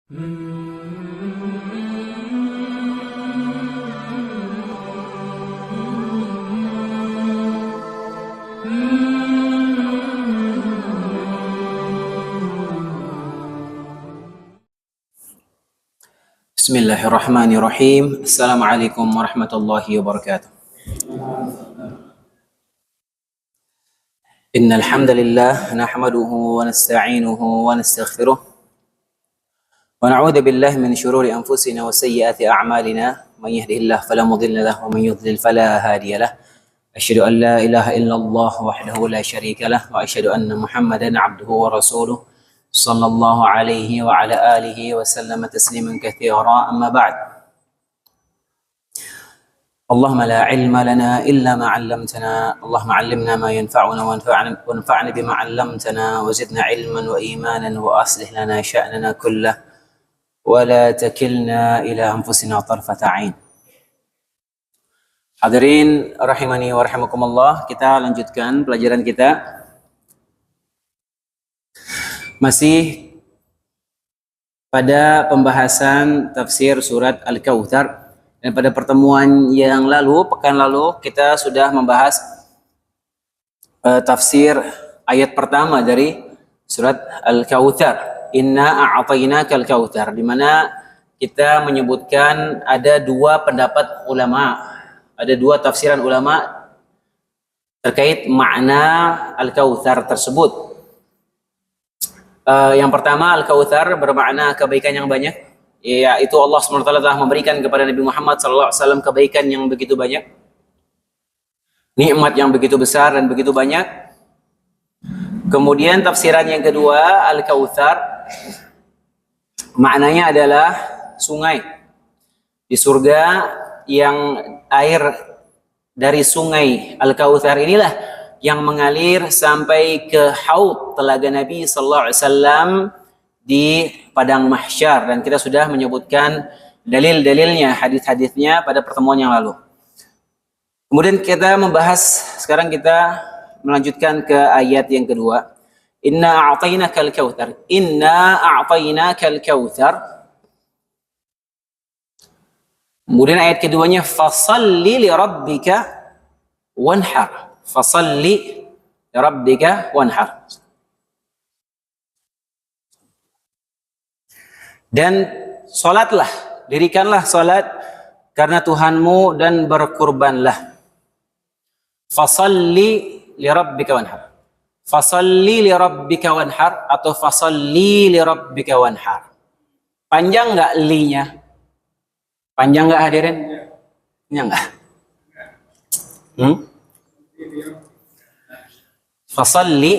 Bismillahirrahmanirrahim. Assalamualaikum warahmatullahi wabarakatuh. Innal hamdalillah nahmaduhu wa nasta'inuhu wa nastaghfiruh wa na'udzu billahi min shururi anfusina wa sayyiati a'malina. Man yahdihillahu fala mudilla lahu wa man yudlil fala hadiya lahu. Asyhadu an la ilaha illallah wahdahu la syarika lahu wa asyhadu anna Muhammadan 'abduhu wa rasuluh. Sallallahu alaihi wa ala alihi wa sallama tasliman katsira, amma ba'd. Allahumma la ilma lana illa ma 'allamtana. Allahumma 'allimna ma yanfa'una wanfa'na bima 'allamtana wa zidna ilman wa imanan wa aslih lana sya'nana kullah wa la takilna ila anfusina tarfata 'ain. Hadirin rahimani wa rahimakumullah, kita lanjutkan pelajaran kita. Masih pada pembahasan tafsir surat Al-Kautsar, dan pada pertemuan yang lalu, pekan lalu, kita sudah membahas tafsir ayat pertama dari surat Al-Kautsar, Inna a'tainakal kautsar, di mana kita menyebutkan ada dua pendapat ulama, ada dua tafsiran ulama terkait makna Al-Kautsar tersebut. Yang pertama, Al-Kautsar bermakna kebaikan yang banyak, yaitu Allah SWT telah memberikan kepada Nabi Muhammad SAW kebaikan yang begitu banyak, nikmat yang begitu besar dan begitu banyak. Kemudian tafsiran yang kedua, Al-Kautsar maknanya adalah sungai di surga, yang air dari sungai Al-Kautsar inilah yang mengalir sampai ke haud telaga Nabi sallallahu alaihi wasallam di padang mahsyar, dan kita sudah menyebutkan dalil-dalilnya, hadis-hadisnya pada pertemuan yang lalu. Kemudian sekarang kita melanjutkan ke ayat yang kedua. Inna a'tainakal kautsar. Inna a'tainakal kautsar. Kemudian ayat keduanya, fasalli li rabbika wanhar. Fasalli rabbika wanhar. Dan salatlah, dirikanlah salat karena Tuhanmu dan berkurbanlah. Fasalli li rabbika wanhar. Fasalli li rabbika wanhar atau fasalli li rabbika wanhar. Panjang enggak li-nya? Panjang enggak hadirin? Panjang enggak? Fasalli,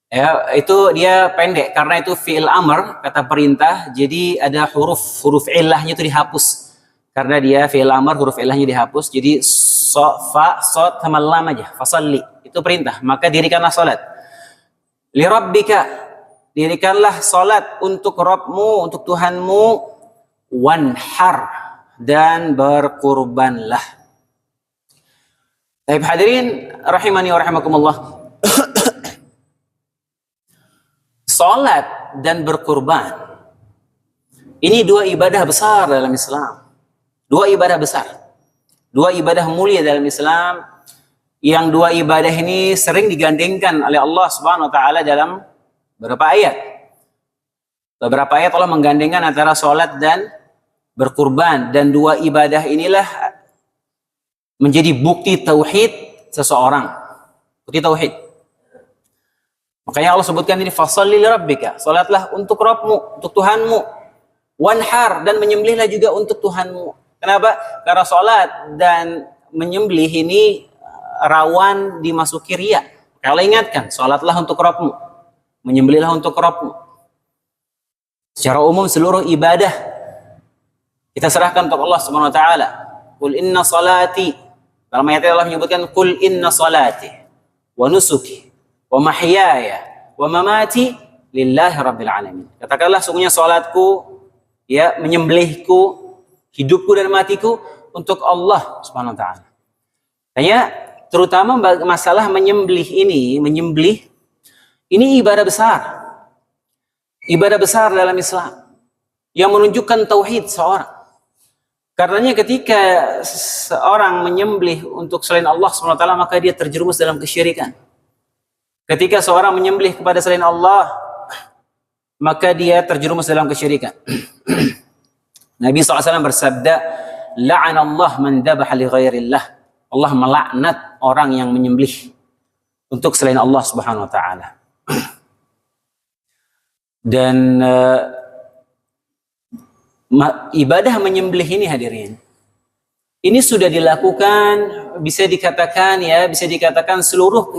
ya, itu dia pendek karena itu fi'il amr, kata perintah, jadi ada huruf illahnya itu dihapus. Karena dia fi'il amr, huruf illahnya dihapus, jadi fa, sod sama lam aja. Fasalli itu perintah, maka dirikanlah salat. Li rabbika, dirikanlah salat untuk Rabbmu, untuk Tuhanmu. Wanhar, dan berkurbanlah. Baik hadirin rahimani wa rahimakumullah. Salat dan berkurban, ini dua ibadah besar dalam Islam. Dua ibadah besar. Dua ibadah mulia dalam Islam, yang dua ibadah ini sering digandengkan oleh Allah Subhanahu wa taala dalam beberapa ayat. Beberapa ayat Allah menggandengkan antara salat dan berkurban, dan dua ibadah inilah menjadi bukti tauhid seseorang. Bukti tauhid. Makanya Allah sebutkan ini, fasalli li rabbika, salatlah untuk Rabbmu, untuk Tuhanmu. Wanhar, dan menyembelihlah juga untuk Tuhanmu. Kenapa? Karena salat dan menyembelih ini rawan dimasuki riya. Kalau ingatkan, salatlah untuk Rabbmu, menyembelihlah untuk Rabbmu. Secara umum seluruh ibadah kita serahkan untuk Allah Subhanahu wa taala. Qul inna salati, dalam ayat Allah menyebutkan qul inna salati wa nusuki wa mahyaya wa mamati lillahi rabbil alamin. Katakanlah sungguhnya salatku, ya, menyembelihku, hidupku dan matiku untuk Allah Subhanahu wa taala. Hanya terutama masalah menyembelih ini ibadah besar. Ibadah besar dalam Islam. yang menunjukkan tauhid seorang. Karenanya ketika seorang menyembelih untuk selain Allah SWT, maka dia terjerumus dalam kesyirikan. Ketika seorang menyembelih kepada selain Allah, maka dia terjerumus dalam kesyirikan. Nabi SAW bersabda, "La'anallah man dhabaha li ghairillah." Allah melaknat orang yang menyembelih untuk selain Allah Subhanahu wa taala. Dan ibadah menyembelih ini hadirin, ini sudah dilakukan, bisa dikatakan seluruh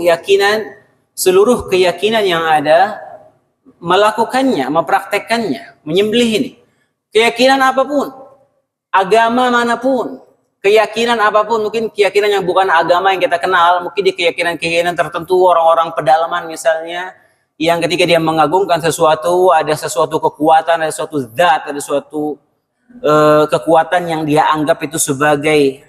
keyakinan yang ada melakukannya, mempraktekkannya, menyembelih ini. Keyakinan apapun, agama manapun, keyakinan apapun, mungkin keyakinan yang bukan agama yang kita kenal, mungkin di keyakinan tertentu orang-orang pedalaman misalnya, yang ketika dia mengagungkan sesuatu, ada sesuatu kekuatan, ada suatu zat, ada suatu kekuatan yang dia anggap itu sebagai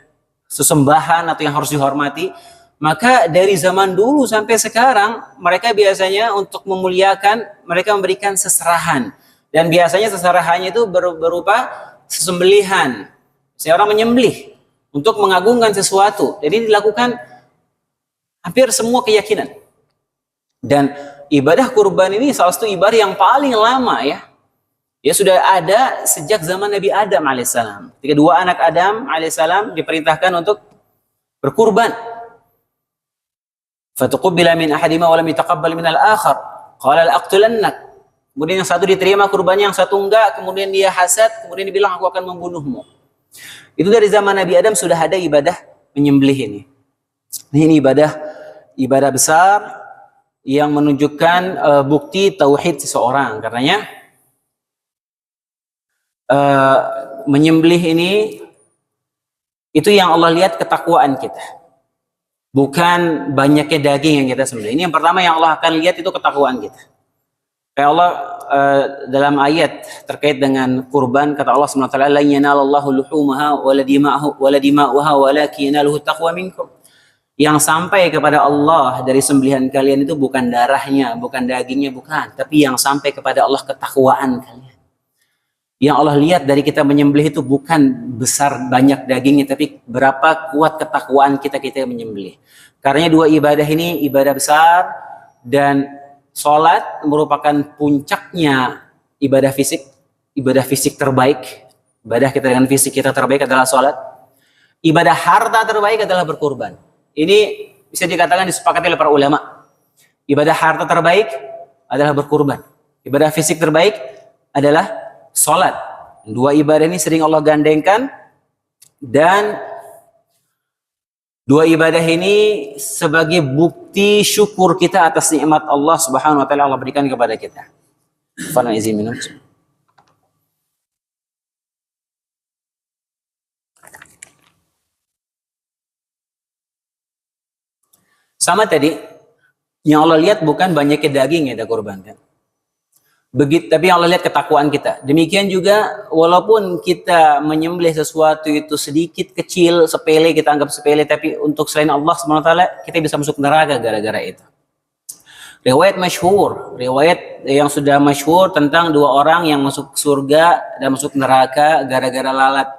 sesembahan atau yang harus dihormati, maka dari zaman dulu sampai sekarang mereka biasanya untuk memuliakan, mereka memberikan seserahan, dan biasanya seserahannya itu berupa sesembelihan. Seorang menyembelih untuk mengagungkan sesuatu. Jadi dilakukan hampir semua keyakinan. Dan ibadah kurban ini salah satu ibadah yang paling lama ya. Ya sudah ada sejak zaman Nabi Adam alaihissalam. Ketika dua anak Adam alaihissalam diperintahkan untuk berkurban. Fatuqabbala min ahadima wa lam yataqabbal min al-akhar. Qala la'aqtulannak. Kemudian yang satu diterima kurbannya, yang satu enggak, kemudian dia hasad, kemudian dia bilang aku akan membunuhmu. Itu dari zaman Nabi Adam sudah ada ibadah menyembelih ini. Ini ibadah besar yang menunjukkan bukti tauhid seseorang. Karenanya menyembelih ini itu yang Allah lihat ketakwaan kita, bukan banyaknya daging yang kita sembelih. Ini yang pertama yang Allah akan lihat itu ketakwaan kita. Kayak Allah dalam ayat terkait dengan kurban, kata Allah SWT, "La yanalallahu luhumaha wala dima'uha walakin yanaluhu taqwa minkum." Yang sampai kepada Allah dari sembelihan kalian itu bukan darahnya, bukan dagingnya, bukan, tapi yang sampai kepada Allah ketakwaan kalian. Yang Allah lihat dari kita menyembelih itu bukan besar banyak dagingnya, tapi berapa kuat ketakwaan kita menyembelih. Karena dua ibadah ini ibadah besar, dan sholat merupakan puncaknya ibadah fisik. Ibadah fisik terbaik, ibadah kita dengan fisik kita terbaik adalah sholat. Ibadah harta terbaik adalah berkurban. Ini bisa dikatakan disepakati oleh para ulama. Ibadah harta terbaik adalah berkurban. Ibadah fisik terbaik adalah sholat. Dua ibadah ini sering Allah gandengkan, dan dua ibadah ini sebagai bukti syukur kita atas nikmat Allah Subhanahu wa taala Allah berikan kepada kita. Fana izin minum. Sama tadi, yang Allah lihat bukan banyaknya daging yang kita korbankan. Begitu, tapi yang Allah lihat ketakwaan kita. Demikian juga, walaupun kita menyembelih sesuatu itu sedikit, kecil, sepele, kita anggap sepele, tapi untuk selain Allah SWT, kita bisa masuk neraka gara-gara itu. Riwayat yang sudah masyhur tentang dua orang yang masuk surga dan masuk neraka gara-gara lalat.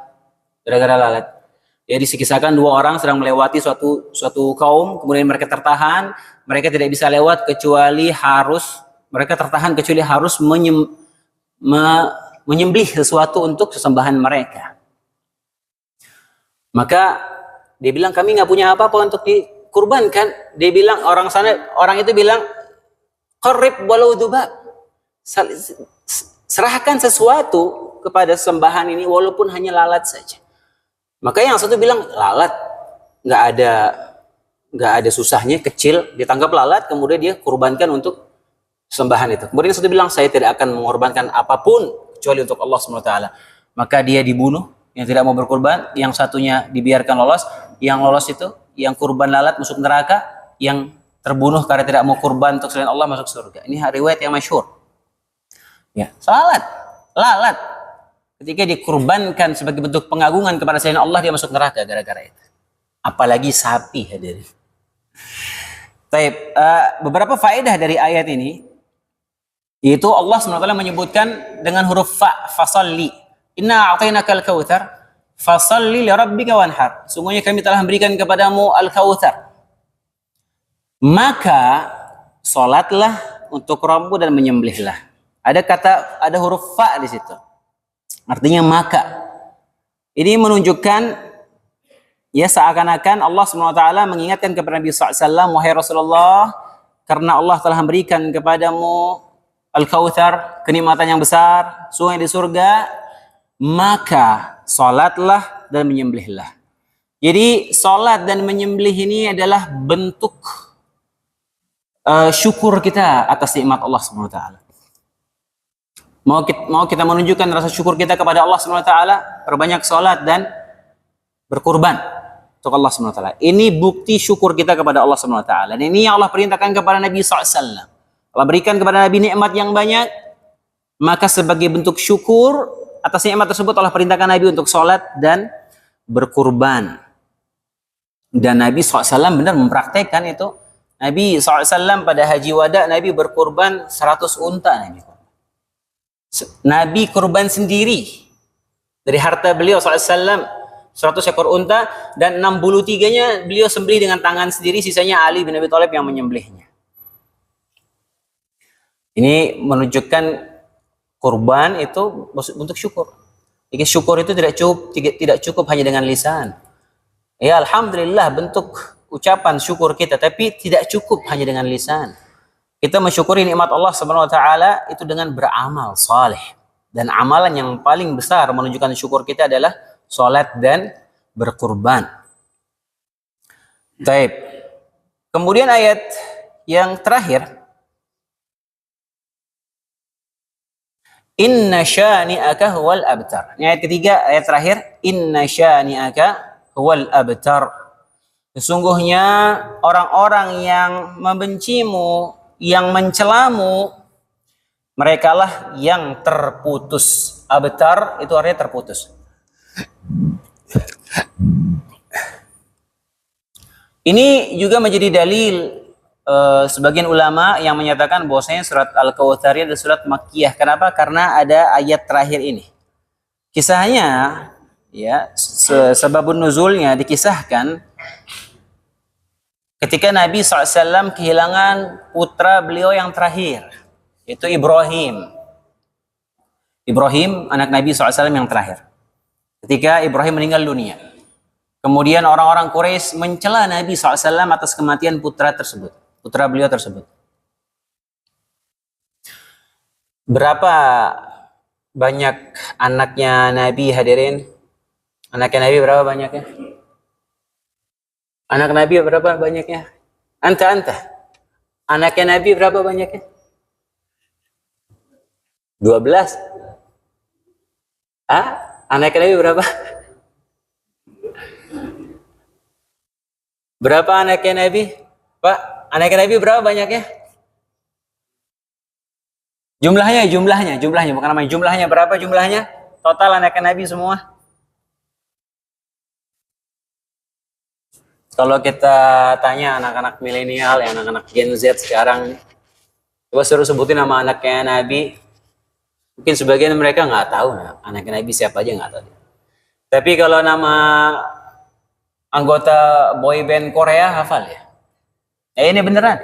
Ya, disikisahkan dua orang sedang melewati suatu kaum, kemudian mereka tertahan, mereka tidak bisa lewat kecuali harus menyembelih sesuatu untuk sesembahan mereka. Maka dia bilang, kami nggak punya apa-apa untuk dikurbankan. Dia bilang, orang itu bilang, qarrib walau dzubab. Serahkan sesuatu kepada sembahan ini walaupun hanya lalat saja. Maka yang satu bilang, lalat nggak ada susahnya, kecil, ditangkap lalat, kemudian dia kurbankan untuk sembahan itu. Kemudian yang satu bilang, saya tidak akan mengorbankan apapun kecuali untuk Allah SWT. Maka dia dibunuh, yang tidak mau berkurban, yang satunya dibiarkan lolos, yang lolos itu, yang kurban lalat masuk neraka, yang terbunuh karena tidak mau kurban untuk selain Allah masuk surga. Ini riwayat yang masyhur. Ya, lalat ketika dikurbankan sebagai bentuk pengagungan kepada selain Allah, dia masuk neraka gara-gara itu. Apalagi sapi, hadirin. Baik, beberapa faedah dari ayat ini. Yaitu Allah SWT menyebutkan dengan huruf fa, fasalli. Inna a'tainakal kautsar, fasalli li rabbika wanhar. Sungguhnya kami telah memberikan kepadamu al-kautsar. Maka salatlah untuk Rabbmu dan menyembelihlah. Ada huruf fa di situ. Artinya maka. Ini menunjukkan ya seakan-akan Allah SWT mengingatkan kepada Nabi SAW, wahai Rasulullah, karena Allah telah memberikan kepadamu Al-Kautsar, kenikmatan yang besar, sungai di surga, maka salatlah dan menyembelihlah. Jadi salat dan menyembelih ini adalah bentuk syukur kita atas nikmat Allah SWT. Mau kita menunjukkan rasa syukur kita kepada Allah SWT, perbanyak salat dan berkurban untuk Allah SWT. Ini bukti syukur kita kepada Allah SWT. Dan ini yang Allah perintahkan kepada Nabi SAW. Allah berikan kepada Nabi nikmat yang banyak, maka sebagai bentuk syukur atas nikmat tersebut Allah perintahkan Nabi untuk salat dan berkurban. Dan Nabi SAW benar mempraktekkan itu. Nabi SAW pada haji wada, Nabi berkurban 100 unta. Nabi kurban sendiri dari harta beliau SAW 100 ekor unta, dan 63-nya beliau sembelih dengan tangan sendiri, sisanya Ali bin Abi Thalib yang menyembelihnya. Ini menunjukkan kurban itu untuk syukur. Jadi syukur itu tidak cukup hanya dengan lisan. Ya alhamdulillah bentuk ucapan syukur kita, tapi tidak cukup hanya dengan lisan. Kita mensyukuri nikmat Allah Subhanahu wa taala itu dengan beramal saleh. Dan amalan yang paling besar menunjukkan syukur kita adalah salat dan berkurban. Baik. Kemudian ayat yang terakhir, inna syani'aka huwal abtar. Ini ayat ketiga, ayat terakhir, inna syani'aka huwal abtar. Sesungguhnya orang-orang yang membencimu, yang mencelamu, merekalah yang terputus. Abtar itu artinya terputus. Ini juga menjadi dalil sebagian ulama yang menyatakan bahwasanya surat Al-Kautsar adalah surat Makkiyah. Kenapa? Karena ada ayat terakhir ini. Kisahnya, ya, sebabun nuzulnya dikisahkan ketika Nabi SAW kehilangan putra beliau yang terakhir, yaitu Ibrahim. Ibrahim, anak Nabi SAW yang terakhir. Ketika Ibrahim meninggal dunia, kemudian orang-orang Quraisy mencela Nabi SAW atas kematian putra tersebut, putra beliau tersebut. Berapa banyak anaknya Nabi, hadirin? Anaknya Nabi berapa banyaknya? Anak Nabi berapa banyaknya? Anta. Anaknya Nabi berapa banyaknya? 12. Anaknya Nabi berapa? Berapa anaknya Nabi? Pak, anaknya Nabi berapa banyaknya? Jumlahnya, bukan namanya. Jumlahnya berapa jumlahnya? Total anaknya Nabi semua? Kalau kita tanya anak-anak milenial, ya anak-anak Gen Z sekarang, coba suruh sebutin nama anaknya Nabi, mungkin sebagian mereka nggak tahu anaknya Nabi siapa aja, nggak tahu. Tapi kalau nama anggota boy band Korea hafal ya? Ini beneran,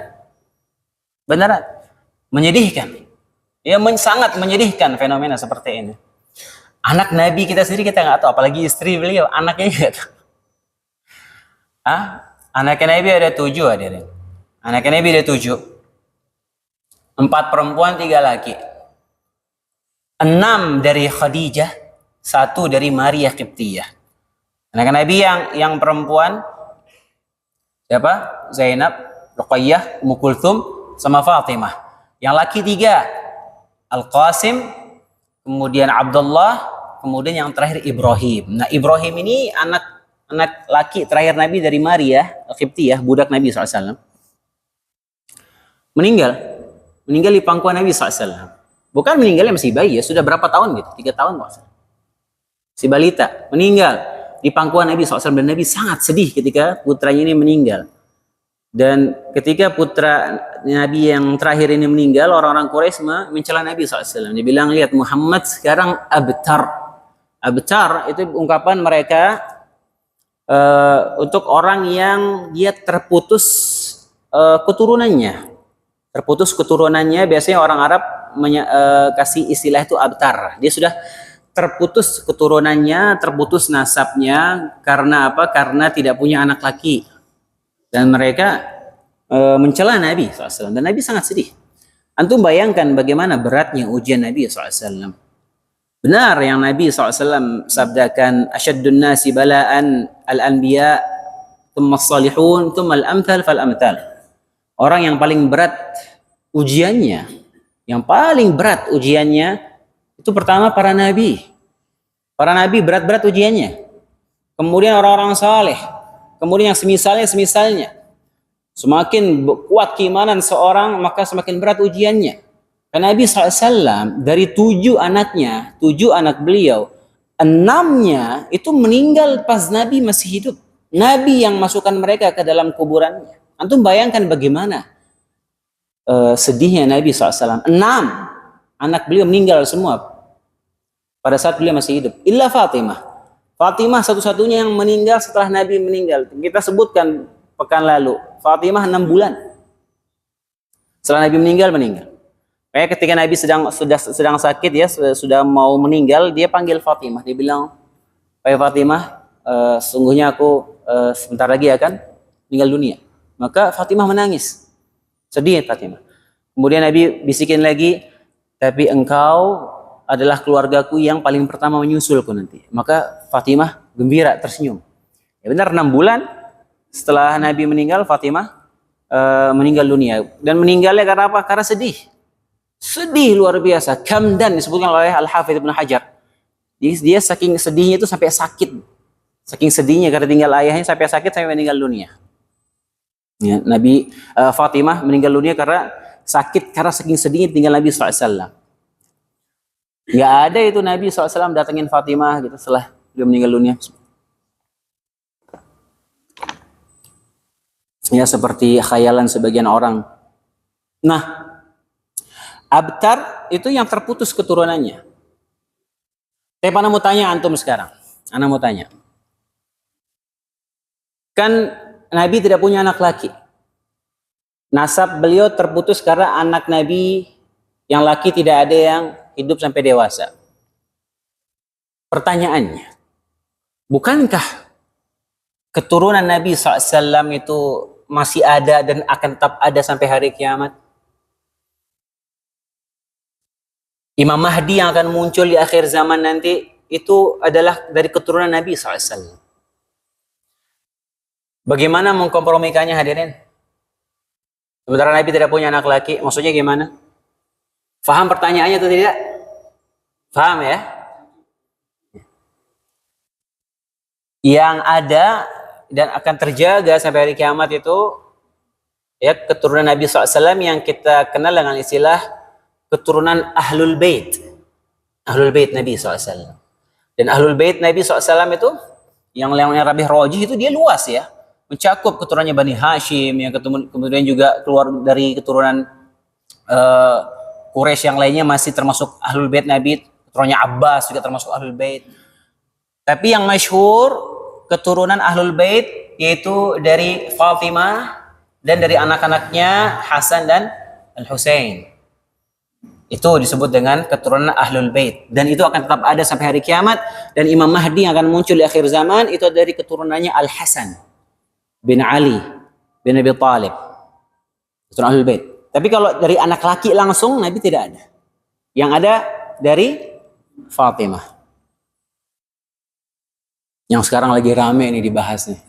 menyedihkan. Ya sangat menyedihkan fenomena seperti ini. Anak Nabi kita sendiri kita nggak tahu, apalagi istri beliau, anaknya nggak tahu. Anaknya Nabi ada 7, hadirin. Anaknya Nabi ada 7. 4 perempuan, 3 laki. 6 dari Khadijah, 1 dari Maria Qibtiyah. Anaknya Nabi yang perempuan siapa? Zainab, Ruqayyah, Ummu Kulthum, sama Fatimah. Yang laki 3, Al-Qasim, kemudian Abdullah, kemudian yang terakhir Ibrahim. Nah, Ibrahim ini anak laki terakhir Nabi dari Maria Qibtiyah, budak Nabi SAW. Meninggal di pangkuan Nabi SAW. Bukan meninggalnya masih bayi ya, sudah berapa tahun gitu, 3 tahun maksudnya. Si balita meninggal di pangkuan Nabi SAW, dan Nabi sangat sedih ketika putranya ini meninggal. Dan ketika putra Nabi yang terakhir ini meninggal, orang-orang Quraisy mencela Nabi SAW. Dia bilang, lihat Muhammad sekarang abtar. Abtar itu ungkapan mereka untuk orang yang dia terputus keturunannya. Terputus keturunannya, biasanya orang Arab kasih istilah itu abtar. Dia sudah terputus keturunannya, terputus nasabnya. Karena apa? Karena tidak punya anak laki. Dan mereka mencela Nabi SAW. Dan Nabi sangat sedih. Antum bayangkan bagaimana beratnya ujian Nabi SAW. Benar yang Nabi SAW sabdakan, asyaddun nasi bala'an al-anbiya, thumma salihun, thumma al-amthal fal-amthal. Orang yang paling berat ujiannya, itu pertama para nabi. Para nabi berat-berat ujiannya. Kemudian orang-orang saleh. Kemudian yang semisalnya. Semakin kuat keimanan seorang, maka semakin berat ujiannya. Karena Nabi SAW dari 7 anaknya, 7 anak beliau, 6-nya itu meninggal pas Nabi masih hidup. Nabi yang masukkan mereka ke dalam kuburannya. Antum bayangkan bagaimana sedihnya Nabi SAW. 6 anak beliau meninggal semua pada saat beliau masih hidup. Illa Fatimah. Fatimah satu-satunya yang meninggal setelah Nabi meninggal. Kita sebutkan pekan lalu. Fatimah 6 bulan. Setelah Nabi meninggal. Kayak ketika Nabi sedang sakit ya, sudah mau meninggal, dia panggil Fatimah. Dia bilang, "Wahai Fatimah, sungguhnya aku sebentar lagi akan meninggal dunia." Maka Fatimah menangis. Sedih Fatimah. Kemudian Nabi bisikin lagi, "Tapi engkau adalah keluargaku yang paling pertama menyusulku nanti." Maka Fatimah gembira, tersenyum. Ya benar, 6 bulan setelah Nabi meninggal, Fatimah meninggal dunia. Dan meninggalnya karena apa? Karena sedih. Sedih luar biasa. Kamdan disebutkan oleh Al-Hafidz Ibnu Hajar. Dia saking sedihnya itu sampai sakit. Saking sedihnya karena tinggal ayahnya sampai sakit sampai meninggal dunia. Ya, Fatimah meninggal dunia karena sakit, karena saking sedihnya tinggal Nabi SAW. Nggak ada itu Nabi SAW datengin Fatimah gitu setelah dia meninggal dunia. Ya seperti khayalan sebagian orang. Nah, abtar itu yang terputus keturunannya. Saya mau tanya antum sekarang. Ana mau tanya. Kan Nabi tidak punya anak laki. Nasab beliau terputus karena anak Nabi yang laki tidak ada yang hidup sampai dewasa. Pertanyaannya, bukankah keturunan Nabi SAW itu masih ada dan akan tetap ada sampai hari kiamat? Imam Mahdi yang akan muncul di akhir zaman nanti itu adalah dari keturunan Nabi SAW. Bagaimana mengkompromikannya hadirin? Sementara Nabi tidak punya anak laki, maksudnya gimana? Faham pertanyaannya atau tidak? Faham ya? Yang ada dan akan terjaga sampai hari kiamat itu ya keturunan Nabi SAW yang kita kenal dengan istilah keturunan Ahlul Bait. Ahlul Bait Nabi SAW. Dan Ahlul Bait Nabi SAW itu yang Rabi Rojih itu dia luas ya. Mencakup keturunannya Bani Hashim, yang kemudian juga keluar dari keturunan Quraisy yang lainnya masih termasuk Ahlul Bait Nabi, keturunannya Abbas juga termasuk Ahlul Bait. Tapi yang masyhur keturunan Ahlul Bait yaitu dari Fatimah dan dari anak-anaknya Hasan dan Al-Husain. Itu disebut dengan keturunan Ahlul Bait dan itu akan tetap ada sampai hari kiamat. Dan Imam Mahdi yang akan muncul di akhir zaman itu dari keturunannya Al-Hasan bin Ali bin Abi Thalib, keturunan Ahlul Bait. Tapi kalau dari anak laki langsung Nabi tidak ada. Yang ada dari Fatimah. Yang sekarang lagi rame ini dibahas nih.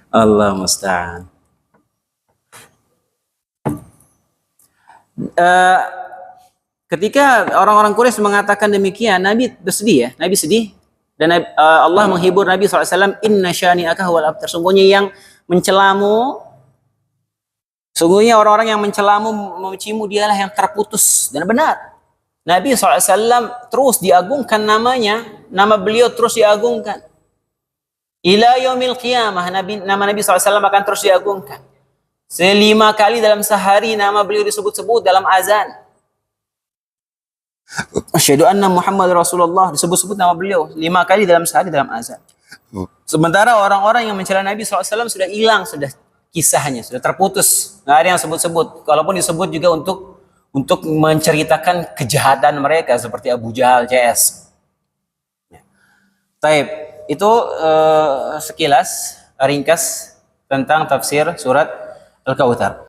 Allah musta'an. Ketika orang-orang Quraisy mengatakan demikian, Nabi bersedih ya. Nabi sedih. Dan Allah menghibur Nabi SAW, inna syani'aka huwal abtar. Sungguhnya orang-orang yang mencelamu, mencimu dialah yang terputus. Dan benar. Nabi SAW terus diagungkan namanya. Nama beliau terus diagungkan. ila yaumil qiyamah, nama Nabi SAW akan terus diagungkan. 5 kali dalam sehari nama beliau disebut-sebut dalam azan. Asyhadu anna Muhammad Rasulullah, disebut-sebut nama beliau 5 kali dalam sehari dalam azan. Sementara orang-orang yang mencela Nabi SAW sudah hilang, sudah kisahnya, sudah terputus. Nggak ada yang sebut-sebut. Kalaupun disebut juga untuk menceritakan kejahatan mereka seperti Abu Jahal, CS. Taib, itu sekilas ringkas tentang tafsir surat Al-Kautsar.